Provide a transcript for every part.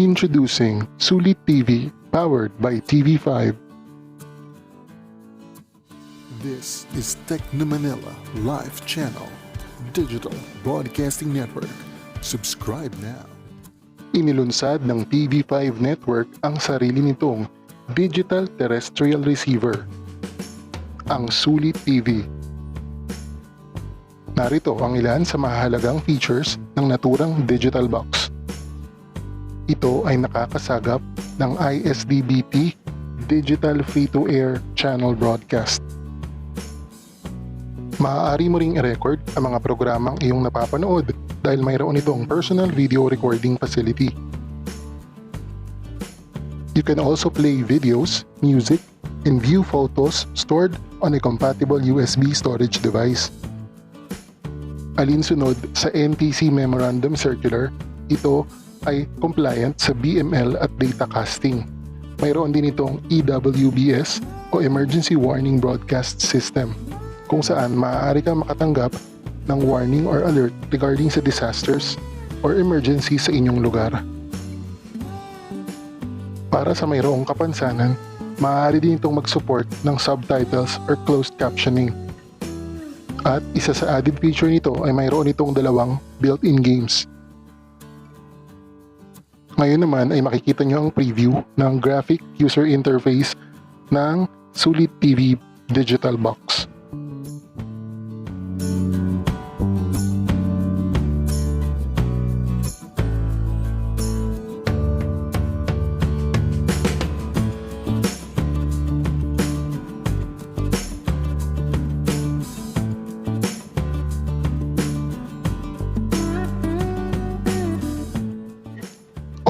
Introducing Sulit TV, powered by TV5. This is Techno Manila Live Channel, Digital Broadcasting Network. Subscribe now. Inilunsad ng TV5 Network ang sarili nitong digital terrestrial receiver, ang Sulit TV. Narito ang ilan sa mahalagang features ng naturang digital box. Ito ay nakakasagap ng ISDB-T Digital Free-to-Air Channel Broadcast. Maaari mo ring i-record ang mga programang iyong napapanood dahil mayroon itong personal video recording facility. You can also play videos, music, and view photos stored on a compatible USB storage device. Alinsunod sa NTC Memorandum Circular, ito ay compliant sa BML at data casting. Mayroon din itong EWBS o Emergency Warning Broadcast System, kung saan maaari kang makatanggap ng warning or alert regarding sa disasters or emergency sa inyong lugar. Para sa mayroong kapansanan, maaari din itong mag-support ng subtitles or closed captioning. At isa sa added feature nito ay mayroon itong dalawang built-in games. Ngayon naman ay makikita nyo ang preview ng graphic user interface ng Sulit TV Digital Box.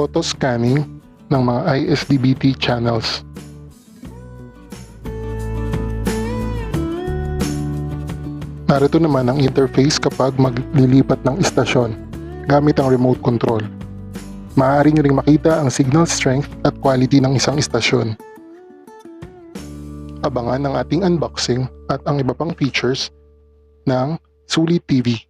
Auto-scanning ng mga ISDB-T channels. Narito naman ang interface kapag maglilipat ng istasyon gamit ang remote control. Maaari nyo ring makita ang signal strength at quality ng isang istasyon. Abangan ang ating unboxing at ang iba pang features ng Sulit TV.